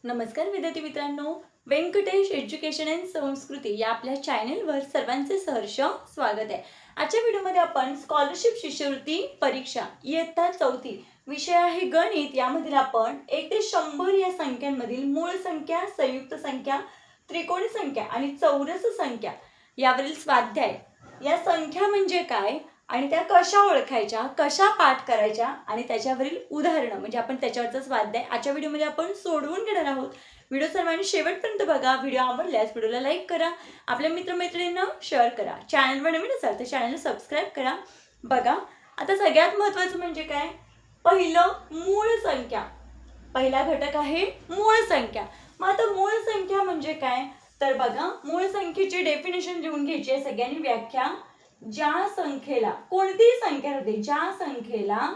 नमस्कार विद्यार्थी मित्रांनो, व्यंकटेश एज्युकेशन अँड संस्कृती या आपल्या चॅनलवर सर्वांचे सहर्ष स्वागत आहे। आजच्या व्हिडिओमध्ये आपण स्कॉलरशिप शिष्यवृत्ती परीक्षा इयत्ता 4थी विषय आहे गणित। यामधील आपण 1 ते 100 या संख्यांमधील मूळ संख्या, संयुक्त संख्या, त्रिकोणी संख्या आणि चौरस संख्या यावरील स्वाध्याय, या संख्या म्हणजे काय आणि त्या कशा ओळखायच्या, कशा पाठ करायच्या आणि त्याच्यावरील उदाहरणं म्हणजे आपण त्याच्यावरचा स्वाध्याय आजच्या व्हिडिओमध्ये आपण सोडवून घेणार आहोत। व्हिडिओ सर्वांनी शेवटपर्यंत बघा। व्हिडिओ आवडल्यास व्हिडिओला लाईक करा, आपल्या मित्रमैत्रिणींना शेअर करा, चॅनलवर नवीन असाल तर चॅनलला सबस्क्राईब करा। बघा, आता सगळ्यात महत्त्वाचं म्हणजे काय, पहिलं मूळ संख्या। पहिला घटक आहे मूळ संख्या। मग आता मूळ संख्या म्हणजे काय, तर बघा मूळ संख्येची डेफिनेशन लिहून घ्यायची आहे सगळ्यांनी। व्याख्या, ज्या संख्येला, कोणतीही संख्या होते, ज्या संख्येला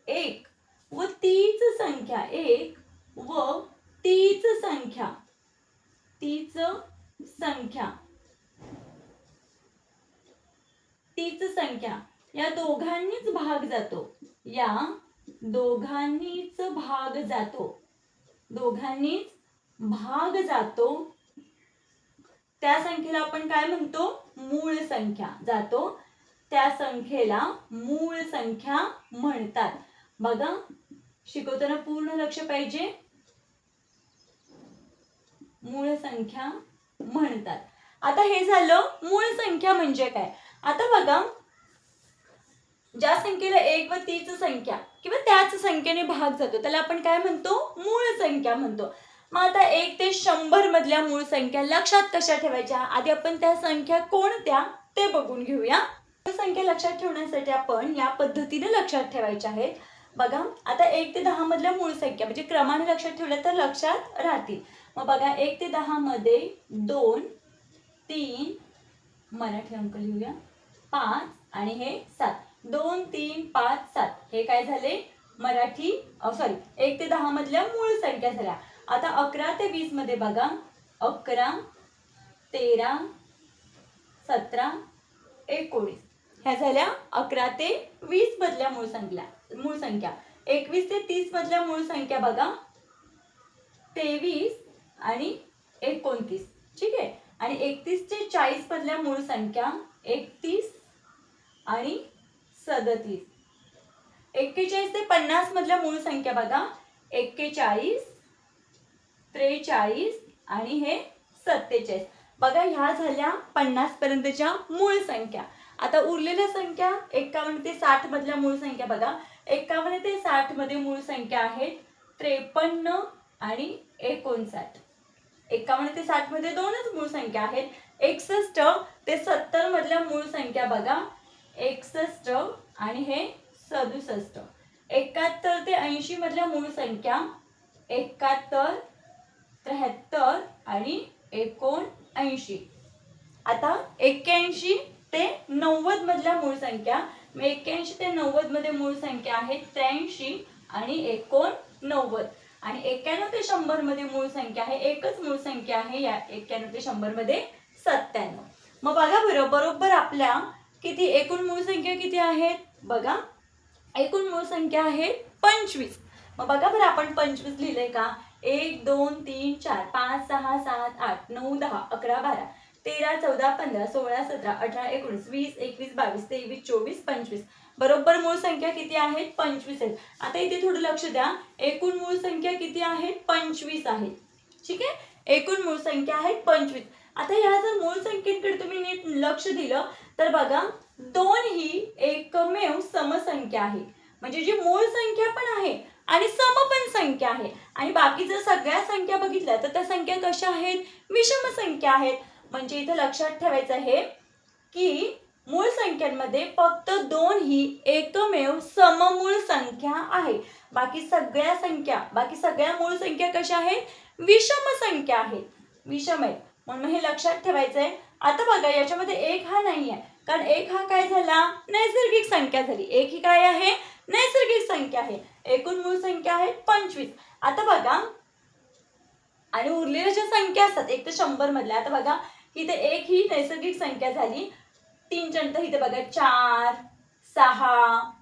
एक व तीच संख्या, एक व तीच संख्या, तीच संख्या, तीच संख्या या दोघांनीच भाग जातो, या दोघांनीच भाग जातो, दोघांनीच भाग जातो, त्या संख्येला आपण काय म्हणतो, मूळ संख्या जातो, त्या संख्येला मूळ संख्या म्हणतात। बघा, शिकवताना पूर्ण लक्ष पाहिजे, मूळ संख्या म्हणतात। आता हे झालं मूळ संख्या म्हणजे काय। आता बघा, ज्या संख्येला एक व तीच संख्या किंवा त्याच संख्येने भाग जातो त्याला आपण काय म्हणतो, मूळ संख्या म्हणतो। मग आता 1 ते 100 मधल्या मूळ संख्या लक्षात कशा ठेवायच्या, आधी आपण त्या संख्या कोणत्या ते बघून घेऊया। मूळ संख्या लक्षात ठेवण्यासाठी आपण या पद्धतीने लक्षात ठेवायच्या आहेत। बघा, आता 1 ते 10 मधल्या मूळ संख्या म्हणजे क्रमाने लक्षात ठेवल्या तर लक्षात राहतील। मग बघा, 1 ते 10 मध्ये 2, 3, मराठी अंक लिहूया, 5 आणि हे 7, 2, 3, 5, 7 हे काय झाले, मराठी 1 ते 10 मधल्या मूळ संख्या झाल्या। आता 11 ते 20 मध्ये बघा, 11, 13, 17, 19 ह्या झाल्या 11 ते 20 मधल्या मूळ संख्या। 21 ते 30 मधल्या मूळ संख्या बघा, 23 आणि 29, ठीक आहे। आणि 31 ते 40 मधल्या मूळ संख्या 31 आणि 37। 41 ते 50 मधल्या मूळ संख्या बघा, 41, 43 आणि हे 47। बघा, ह्या झाल्या 50 पर्यंतच्या मूळ संख्या। आता उरलेल्या संख्या 51 ते 60 मधल्या मूळ संख्या बघा, 51 ते 60 मध्ये मूळ संख्या आहेत 53 आणि 59। 51 ते 60 मध्ये दोनच मूळ संख्या आहेत। 61 ते 70 मधल्या मूळ संख्या बघा, 61 आणि हे 67। 71 ते 80 मधल्या मूळ संख्या 71, 73 आणि 79। आता 81 ते 90 मधल्या मूळ संख्या, 81 ते 90 मध्ये मूळ संख्या आहेत 83 आणि 89। आणि 91 ते 100 मध्ये मूळ संख्या आहे, एकच मूळ संख्या आहे या 91 ते 100 मध्ये, 97। मग बघा बरं, बरोबर आपल्या किती एकूण मूळ संख्या किती आहेत, बघा एकूण मूळ संख्या आहे 25। मग बघा बरं, आपण 25 लिहिलंय का, 1, 2, 3, 4, 5, 6, 7, 8, 9, 10, 11, 12, 13, 14, 15, 16, 17, 18, 19, 20, 21, 22, 23, 24, 25 बरोबर मूळ संख्या किती आहेत, 25 आहेत। आता इथे थोडं लक्ष द्या, एकूण मूळ संख्या किती आहेत, 25 आहेत, ठीक आहे। एकूण मूळ संख्या आहेत 25। आता ह्या जर मूळ संख्येकडे तुम्ही नीट लक्ष दिलं तर बघा, 2 ही एकमेव समसंख्या आहे, म्हणजे जी मूळ संख्या पण आहे आणि सम पण संख्या आहे। आणि बाकी जर सगळ्या संख्या बघितल्या तर त्या संख्या कशा आहेत, विषम संख्या आहेत। म्हणजे इथे लक्षात ठेवायचं आहे की मूळ संख्यांमध्ये फक्त 2 ही एकमेव सममूळ संख्या आहे। बाकी सगळ्या मूळ संख्या कशा आहेत, विषम संख्या आहेत, विषम आहेत, म्हणून हे लक्षात ठेवायचं आहे। आता बघा, याच्यामध्ये 1 हा नाही आहे, कारण 1 हा काय झाला, नैसर्गिक संख्या झाली। 1 ही काय आहे, नैसर्गिक संख्या आहे। एकूण मूळ संख्या आहेत 25। आता बघा, आणि उरलेल्या ज्या संख्या असतात 1 ते 100 मधल्या, आता बघा इथे 1 ही नैसर्गिक संख्या झाली, 3 नंतर इथे बघा 4, 6,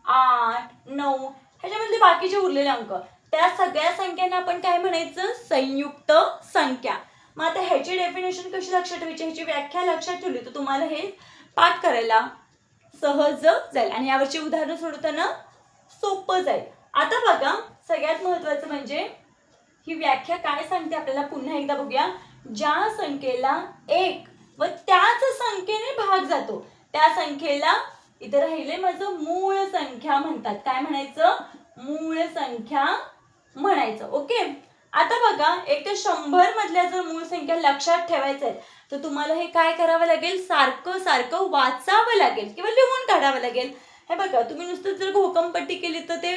8, 9 ह्याच्यामधले बाकीचे उरलेले अंक, त्या सगळ्या संख्यांना आपण काय म्हणायचं, संयुक्त संख्या. मग आता ह्याची डेफिनेशन कशी लक्षात ठेवायची, ह्याची व्याख्या लक्षात ठेवली तर तुम्हाला हे पाठ करायला सहज जाईल आणि यावरची उदाहरणं सोडवताना सोपं जाईल. आता बघा सगळ्यात महत्त्वाचं म्हणजे ही व्याख्या काय सांगते आपल्याला पुन्हा एकदा बघूया. ज्या संख्येला एक व त्याच संख्येने भाग जातो त्या संख्येला इथे राहिले माझं मूळ संख्या म्हणतात. काय म्हणायचं, मूळ संख्या म्हणायचं. ओके. आता बघा एक तर 100 मधल्या जर मूळ संख्या लक्षात ठेवायच्या आहेत तर तुम्हाला हे काय करावं लागेल, सारखं सारखं वाचावं लागेल किंवा लिहून काढावं लागेल. हे बघा तुम्ही नुसतं जर घोकमपट्टी केली तर ते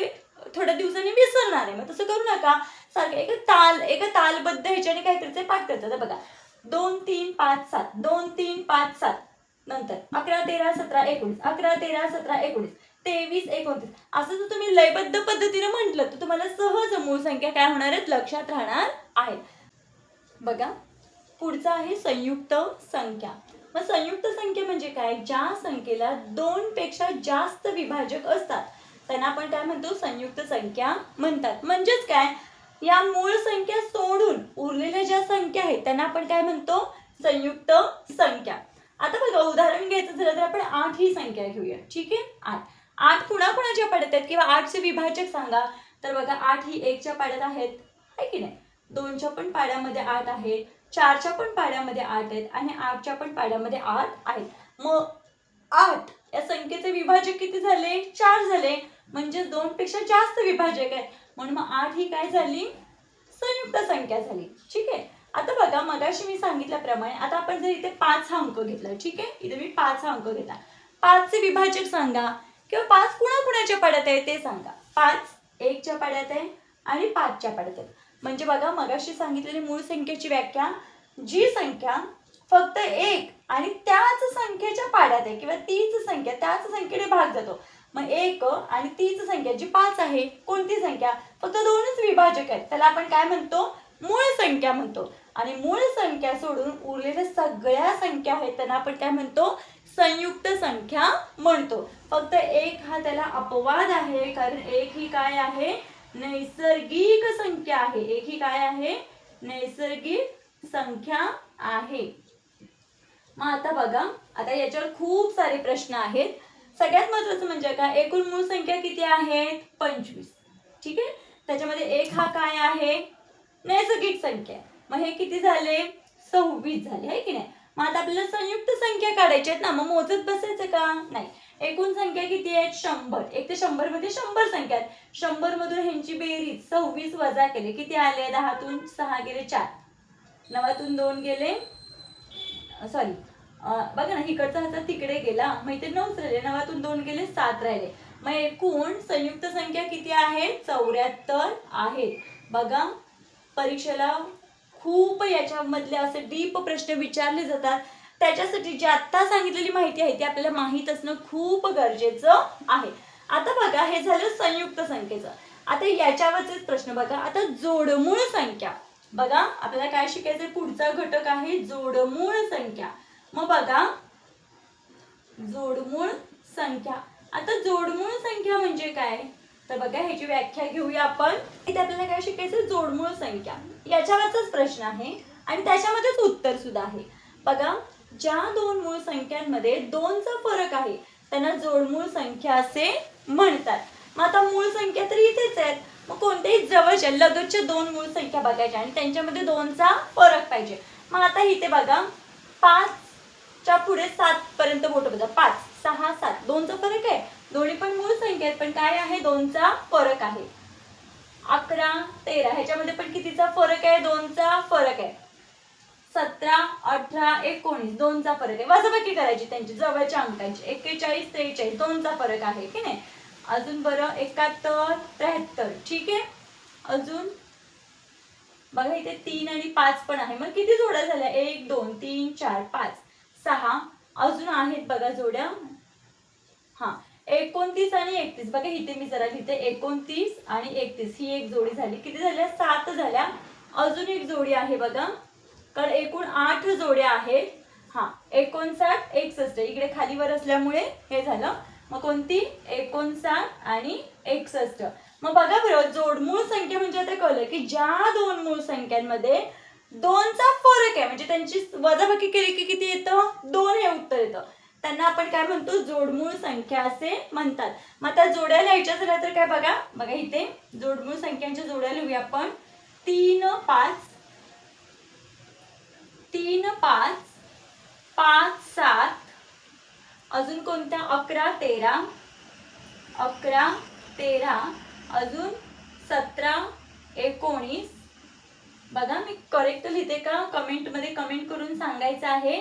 थोड्या दिवसांनी विसरणार आहे. मग तसं करू नका, सारखं एका तालबद्ध ह्याच्याने काय करायचं, पाठ करायचं. बघा 2 3 5 7 2 3 5 7 नंतर 11 13 17 19 11 13 17 19 23 29 असं जर तुम्ही लयबद्ध पद्धतीने म्हटलं तर तुम्हाला सहज मूळ संख्या काय होणार आहेत, लक्षात राहणार आहेत. बघा पुढचा आहे संयुक्त संख्या. मग संयुक्त संख्या म्हणजे काय, ज्या संख्येला 2 पेक्षा जास्त विभाजक असतात त्यांना आपण काय म्हणतो, संयुक्त संख्या म्हणतात. म्हणजेच काय, या मूळ संख्या सोडून उरलेल्या ज्या संख्या आहेत त्यांना आपण काय म्हणतो, संयुक्त संख्या. आता बघा उदाहरण घ्यायचं झालं तर आपण 8 ही संख्या घेऊया. ठीक आहे. 8 कुणाकुणाच्या पाड्यात आहेत किंवा 8चे विभाजक सांगा. तर बघा 8 ही 1च्या पाड्यात आहेत, आहे की नाही, 2च्या पण पाड्यामध्ये 8 आहेत, 4च्या पण पाड्यामध्ये 8 आहेत आणि 8च्या पण पाड्यामध्ये 8 आहेत. मग 8 या संख्येचे विभाजक किती झाले, 4 झाले, म्हणजे 2 पेक्षा जास्त विभाजक आहेत म्हणून मग 8 ही काय झाली, संयुक्त संख्या झाली. ठीक आहे. आता बघा मगाशी मी सांगितल्याप्रमाणे आता आपण जर इथे 5 हा अंक घेतला, ठीक आहे, इथे मी 5 हा अंक घेतला, 5चे विभाजक सांगा किंवा 5 कुणाकुणाच्या पाड्यात आहे ते सांगा. 5 1च्या पाड्यात आहे आणि 5च्या पाड्यात आहे. म्हणजे बघा मगाशी सांगितलेली मूळ संख्येची व्याख्या, जी संख्या फक्त 1 आणि त्याच संख्येच्या पाड्यात आहे किंवा तीच संख्या त्याच संख्येने भाग जातो. मग 1 आणि तीच संख्या जी 5 आहे, कोणती संख्या, फक्त 2च विभाजक आहेत, त्याला आपण काय म्हणतो, मूळ संख्या म्हणतो. आणि मूळ संख्या सोडून उरलेल्या सगळ्या संख्या आहेत त्यांना आपण काय म्हणतो, संयुक्त संख्या म्हणतो. फक्त 1 हा त्याला अपवाद आहे, कारण 1 ही काय आहे, नैसर्गिक संख्या आहे. 1 ही काय आहे, नैसर्गिक संख्या आहे. मग आता बघा, आता याच्यावर खूप सारे प्रश्न आहेत. सगळ्यात महत्त्वाचं म्हणजे काय, एकूण मूळ संख्या किती आहेत, 25. ठीक आहे. त्याच्यामध्ये 1 हा काय आहे, नैसर्गिक संख्या. मग हे किती झाले, 26 झाले, आहे की नाही. मग आता आपल्याला संयुक्त संख्या काढायची आहेत ना, मग मोजत बसायचं का, नाही. एकूण संख्या किती आहेत, 100. 1 ते 100 मध्ये 100 संख्या आहेत. 100 मधून ह्यांची बेरीज 26 वजा केले किती आले, 10तून 6 गेले 4, 9तून 2 गेले, सॉरी बघा ना इकडचा हात तिकडे गेला, मग इथे 9 राहिले, 9तून 2 गेले 7 राहिले. मग एकूण संयुक्त संख्या किती आहे, 74 आहेत. बघा परीक्षेला खूप याच्यामधले असे डीप प्रश्न विचारले जातात, त्याच्यासाठी जी आत्ता सांगितलेली माहिती आहे ती आपल्याला माहीत असणं खूप गरजेचं आहे. आता बघा हे झालं संयुक्त संख्येचं. आता याच्यावरचेच प्रश्न बघा. आता जोडमूळ संख्या बघा, आपल्याला काय शिकायचं, पुढचा घटक आहे जोडमूळ संख्या. मग बघा जोडमूळ संख्या. आता जोडमूळ संख्या म्हणजे काय, तर बघा ह्याची व्याख्या घेऊया आपण. इथे आपल्याला काय शिकायचं, जोडमूळ संख्या. याच्यावरचाच प्रश्न आहे आणि त्याच्यामध्येच उत्तर सुद्धा आहे. बघा ज्या 2 मूळ संख्यांमध्ये 2चा फरक आहे त्यांना जोडमूळ संख्या असे म्हणतात. मग आता मूळ संख्या तर इथेच आहेत, मग कोणत्याही जवळच्या लगतच्या 2 मूळ संख्या बघायच्या आणि त्यांच्यामध्ये 2चा फरक पाहिजे. मग आता इथे बघा 5च्या पुढे 7 पर्यंत बोट बघा, 5 6 7 2चा फरक आहे. दोन्ही पण मूळ संख्या आहेत पण काय आहे, 2चा फरक आहे. 11 13 ह्याच्यामध्ये पण कितीचा फरक आहे, 2चा फरक आहे. 17 18 19 2चा फरक आहे. वजाबाकी करायची त्यांची जवळच्या अंकांची. 41 43 2चा फरक आहे की नाही. अजून बरं 71 73 ठीक आहे. अजून बघा इथे 3 आणि 5 पण आहे. मग किती जोड्या झाल्या, 1 2 3 4 5 6 अजून आहेत बघा जोड्या. हा 29 आणि 31 बघा इथे मी जरा लिहिते, 29 आणि 31 ही एक जोडी झाली. किती झाल्या, 7 झाल्या. अजून एक जोडी आहे बघा, कारण एकूण 8 जोड्या आहेत. हा 59 61 इकडे खालीवर असल्यामुळे हे झालं. मग कोणती, 59 आणि 61. मग बघा बरं, जोडमूळ संख्या म्हणजे आता कळलं की ज्या दोन मूळ संख्यांमध्ये 2चा फरक आहे, म्हणजे त्यांची वजाबाकी केली की किती येतं, 2 हे उत्तर येतं, त्यांना आपण काय म्हणतो, जोडमूळ संख्या असे म्हणतात. मग आता जोड्या लिहायच्या झाल्या तर काय, बघा बघा इथे जोडमूळ संख्यांच्या जोड्या लिहूया आपण. 3 5, 3 5, 5 7, अजून कोणत्या, 11 13, 11 13, अजून 17 19. बघा मी करेक्ट लिहिते का, कमेंट मध्ये कमेंट करून सांगायचं आहे.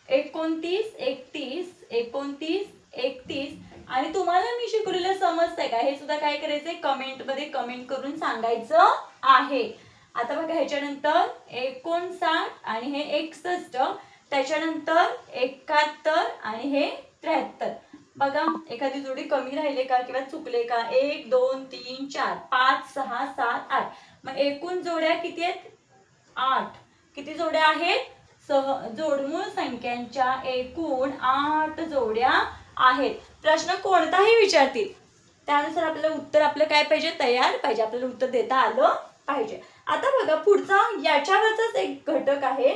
29 31, 29 31. आणि तुम्हाला मी शिकवलेलं समजतंय का हे सुद्धा काय करायचंय, कमेंट मध्ये कमेंट करून सांगायचं आहे. आता बघा ह्याच्यानंतर 59 आणि हे 61, त्याच्यानंतर 71 आणि हे 73. बघा एखादी जोडी कमी राहिले का किंवा चुकले का, 1 2 3 4 5 6 7 8. मग एकूण जोड्या किती आहेत, 8. किती जोड्या आहेत, जोडमूळ संख्यांच्या एकूण 8 जोड्या आहेत. प्रश्न कोणताही विचारतील त्यानुसार आपल्याला उत्तर आपलं काय पाहिजे, तयार पाहिजे, आपल्याला उत्तर देता आलं पाहिजे. आता बघा पुढचा याच्यावरचाच एक घटक आहे,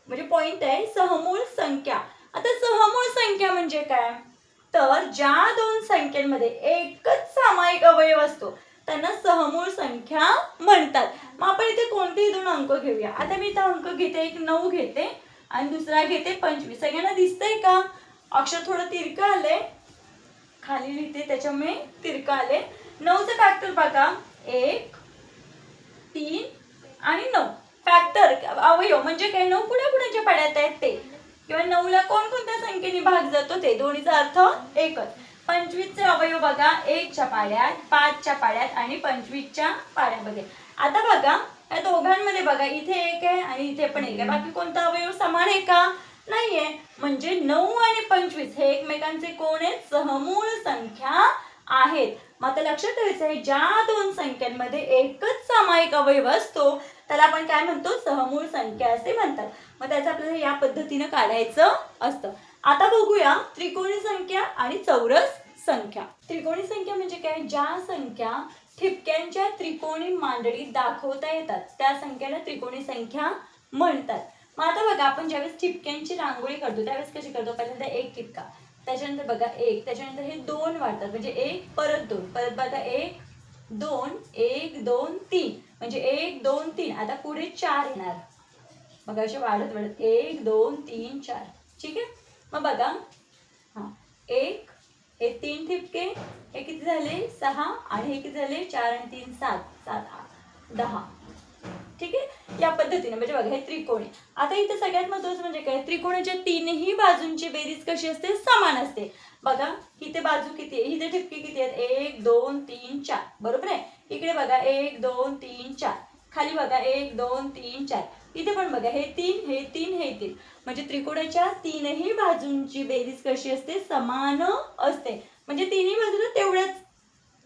म्हणजे पॉइंट आहे, सहमूळ संख्या. आता सहमूळ संख्या म्हणजे काय, तर ज्या दोन संख्यांमध्ये एकच सामायिक अवयव असतो त्यांना सहमूळ संख्या म्हणतात. मग आपण इथे कोणतेही दोन अंक घेऊया. आता मी इथे अंक घेते, एक 9 घेते आणि दुसरा घेते 25. सगळ्यांना दिसतंय का, अक्षर थोडं तिरकं आलंय, खाली लिहिते त्याच्यामुळे तिरकं आले. 9चं फॅक्टर बघा, 1 3 आणि 9. फॅक्टर अवयव म्हणजे काय, 9 कुणाच्या पाड्यात आहेत ते, किंवा 9ला कोणकोणत्या संख्येने भाग जातो ते, दोन्हीचा अर्थ एकच. 25चे अवयव बघा, 1च्या पाड्यात, 5च्या पाड्यात आणि 25च्या पाड्यामध्ये. आता बघा या दोघांमध्ये बघा, इथे 1 आहे आणि इथे पण 1 आहे, बाकी कोणता अवयव समान आहे का, नाहीये. म्हणजे 9 आणि 25 हे एकमेकांचे कोण आहेत, सहमूळ संख्या आहेत. मग आता लक्षात ठेवायचं आहे, ज्या दोन संख्यांमध्ये एकच सामायिक अवयव असतो त्याला आपण काय म्हणतो, सहमूळ संख्या असे म्हणतात. मग त्याचं आपल्याला या पद्धतीने काढायचं असतं. आता बघूया त्रिकोणी संख्या आणि चौरस संख्या. त्रिकोणी संख्या म्हणजे काय, ज्या संख्या ठिपक्यांच्या त्रिकोणी मांडणीत दाखवता येतात त्या संख्याला त्रिकोणी संख्या म्हणतात. मग आता बघा आपण ज्यावेळेस ठिपक्यांची रांगोळी करतो त्यावेळेस कशी करतो, पहिल्यांदा एक ठिपका, त्याच्यानंतर बघा 1, त्याच्यानंतर हे 2 वाढतात म्हणजे 1 परत 2, परत बघा 1 2 1 2 3, म्हणजे 1 2 3. आता पुढे 4 येणार, बघा असे वाढत वाढत 1 2 3 4. ठीक आहे. मग बघा हा 1, हे 3 ठिपके, हे किती झाले 6, आणि हे किती झाले 4 आणि 3 7, 7 8 10. ठीक आहे. या पद्धतीने म्हणजे बघा हे त्रिकोणी. आता इथे सगळ्यात महत्त्वाचं म्हणजे काय, त्रिकोणाच्या तीनही बाजूंची बेरीज कशी असते, समान असते. बघा इथे बाजू किती आहे, इथे ठिपके किती आहेत, 1 2 3 4, बरोबर आहे. इकडे बघा 1 2 3 4, खाली बघा 1 2 3 4, इथे पण बघा हे 3 हे 3 हे 3. म्हणजे त्रिकोणाच्या तीनही बाजूंची बेरीज कशी असते, समान असते. म्हणजे तिन्ही बाजूला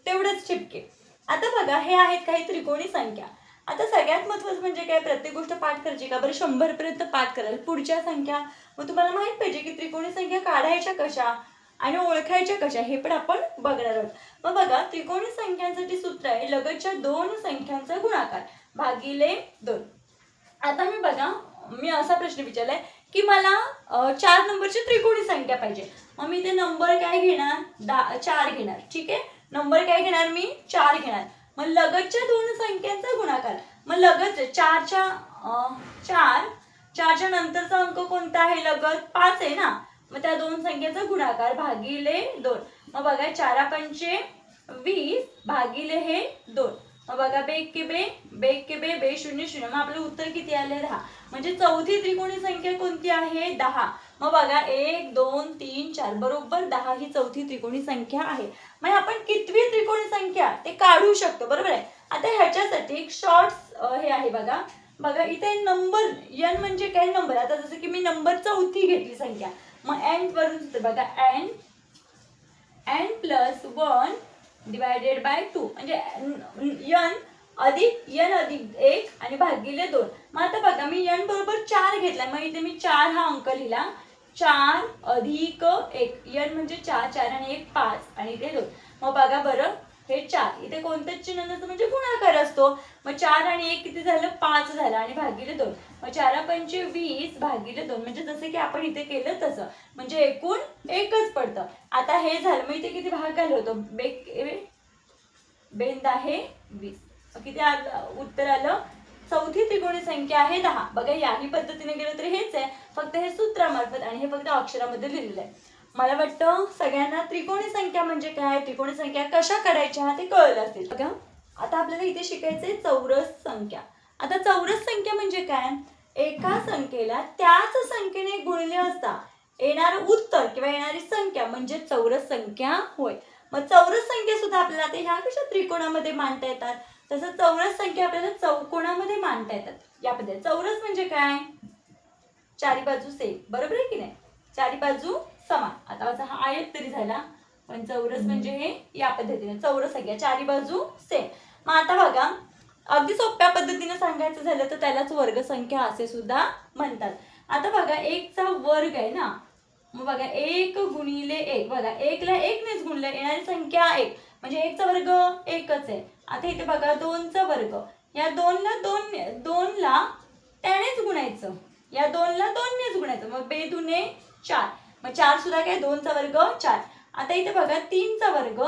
तेवढेच ठिपके. आता बघा हे आहेत काही त्रिकोणी संख्या. आता सगळ्यात महत्त्वाचं म्हणजे काय, प्रत्येक गोष्ट पाठ करायची का, बरं 100 पर्यंत पाठ कराल. पुढच्या संख्या मग तुम्हाला माहित पाहिजे की त्रिकोणी संख्या काढायच्या कशा आणि ओळखायच्या कशा, हे पण आपण बघणार आहोत. मग बघा त्रिकोणी संख्यांसाठी सूत्र आहे, लगतच्या दोन संख्यांचा गुणाकार भागिले 2. आता मी असा प्रश्न विचारलाय की मला 4 नंबरची त्रिकोणी संख्या पाहिजे. मग मी ते नंबर काय घेणार, 4 घेणार. ठीक आहे, नंबर काय घेणार मी, 4 घेणार. मग लगतच्या दोन संख्यांचा गुणाकार, मग लगत 4च्या नंतरचा अंक कोणता आहे, लगत 5 आहे ना, मग त्या दोन संख्येचा गुणाकार भागिले 2. मग बघा 4 पंचे 20 भागिले हे 2. मग बघा बेक के बे बे 0 0. मग आपलं उत्तर किती आले, 10. म्हणजे चौथी त्रिकोणी संख्या कोणती आहे, 10. मग बघा 1 2 3 4, बरोबर 10 ही चौथी त्रिकोणी संख्या आहे. मग आपण कितवी त्रिकोणी संख्या ते काढू शकतो, बरोबर आहे. आता ह्याच्यासाठी एक शॉर्ट हे आहे बघा इथे नंबर n म्हणजे काय, नंबर. आता जसं की मी नंबर चौथी घेतली संख्या, मग n वरून बघा n + 1 डिवायडेड बाय 2, म्हणजे n अधिक 1 आणि भागिले 2. मग आता बघा मी n बरोबर 4 घेतला, मग इथे मी 4 हा अंक लिहिला, 4 अधिक 1, n म्हणजे 4 4 आणि 1 5 आणि इथे 2. मग बघा बरं हे 4. इथे कोणतंच चिन्ह नसतं म्हणजे गुणाकार असतो. मग 4 आणि 1 किती झालं? 5 झालं आणि भागिले 2. मग 4 पंचे 20 भागिले 2 म्हणजे जसं की आपण इथे केलं तसं म्हणजे एकूण एकच पडतं. आता हे झालं. मग इथे किती भाग आले होतो? बेंद आहे 20. किती आलं उत्तर आलं? चौथी त्रिकोणी संख्या आहे 10. बघा याही पद्धतीने गेलं तर हेच आहे, फक्त हे सूत्रामार्फत आणि हे फक्त अक्षरामध्ये लिहिलेलं आहे. मला वाटतं सगळ्यांना त्रिकोणी संख्या म्हणजे काय, त्रिकोणी संख्या कशा काढायच्या ते कळलं असेल. बघा आता आपल्याला इथे शिकायचंय चौरस संख्या. आता चौरस संख्या म्हणजे काय? एका संख्येला त्याच संख्येने गुणले असता येणारं उत्तर किंवा येणारी संख्या म्हणजे चौरस संख्या होय. मग चौरस संख्या सुद्धा आपल्याला आता ह्या कशा त्रिकोणामध्ये मांडता येतात, तसं चौरस संख्या आपल्याला चौकोनामध्ये मांडता येतात या पद्धतीने. चौरस म्हणजे काय? चारी बाजू सेम, बरोबर आहे की नाही? चारी बाजू समान. आता माझा हा आयत तरी झाला, पण चौरस म्हणजे हे या पद्धतीने चौरस संख्या चारी बाजू सेम. मग आता बघा अगदी सोप्या पद्धतीने सांगायचं झालं तर त्यालाच वर्ग संख्या असे सुद्धा म्हणतात. आता बघा 1 चा वर्ग आहे ना, मग बघा 1 गुणिले 1, बघा 1 ला 1 नेच गुणलं येणारी संख्या 1 म्हणजे 1 चा वर्ग 1च आहे. आता इथे बघा 2 चा वर्ग, या 2 ला 2 ला त्यानेच गुणायचं, या 2 ला 2 नेच गुणायचं, मग 2 दुने 4, मग 4 सुद्धा काय 2 चा वर्ग 4. आता इथे बघा 3 चा वर्ग,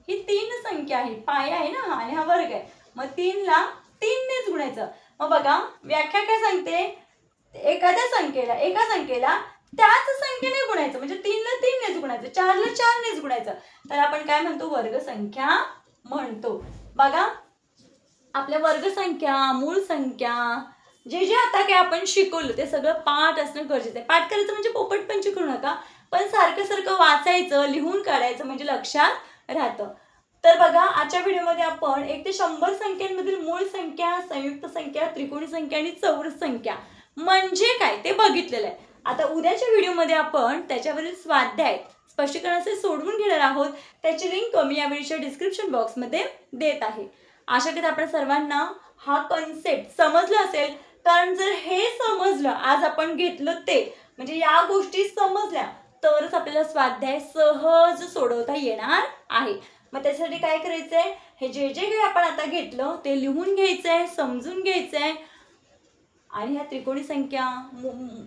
ही 3 संख्या आहे, पाय आहे ना आणि हा वर्ग आहे, मग 3 ला 3 नेच गुणायचं. मग बघा व्याख्या काय सांगते? एका संख्येला त्याच संख्येने गुणायचं म्हणजे 3 ला 3 नेच गुणायचं, 4 ला 4 नेच गुणायचं, तर आपण काय म्हणतो? वर्ग संख्या म्हणतो. बघा आपल्या वर्ग संख्या, मूळ संख्या जे जे आता काय आपण शिकवलं ते सगळं पाठ असणं गरजेचं आहे. पाठ करायचं म्हणजे पोपटपंची करू नका, पण सारखं सारखं वाचायचं, लिहून काढायचं म्हणजे लक्षात राहतं. तर बघा आजच्या व्हिडिओमध्ये आपण 1 ते 100 संख्यांमधील मूळ संख्या, संयुक्त संख्या, त्रिकोणी संख्या आणि चौरस संख्या म्हणजे काय ते बघितलेलं आहे. आता उद्याच्या व्हिडिओमध्ये आपण त्याच्यावरील स्वाध्याय स्पष्टीकरण असे सोडवून घेणार आहोत. त्याची लिंक मी या व्हिडिओच्या डिस्क्रिप्शन बॉक्समध्ये देत आहे. आशा करते आपण सर्वांना हा कन्सेप्ट समजला असेल, कारण जर हे समजलं आज आपण घेतलं ते म्हणजे या गोष्टी समजल्या तरच आपल्याला स्वाध्याय सहज सोडवता येणार आहे. मग त्यासाठी काय करायचंय? हे जे जे काही आपण आता घेतलं ते लिहून घ्यायचंय, समजून घ्यायचंय आणि ह्या त्रिकोणी संख्या,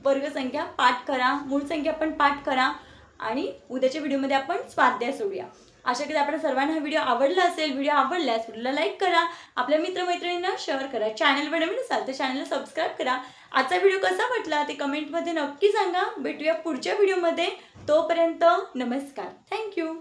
वर्ग संख्या पाठ करा, मूळ संख्या पण पाठ करा आणि उद्याच्या व्हिडिओमध्ये आपण स्वाध्याय सोडूया. आशा करते आपण सर्वांना हा व्हिडिओ आवडला असेल. व्हिडिओ आवडल्यास व्हिडिओला लाईक करा, आपल्या मित्रमैत्रिणींना शेअर करा, चॅनलवर नवीन असाल तर चॅनलला सबस्क्राईब करा. आजचा व्हिडिओ कसा वाटला ते कमेंटमध्ये नक्की सांगा. भेटूया पुढच्या व्हिडिओमध्ये. तोपर्यंत नमस्कार. थँक्यू.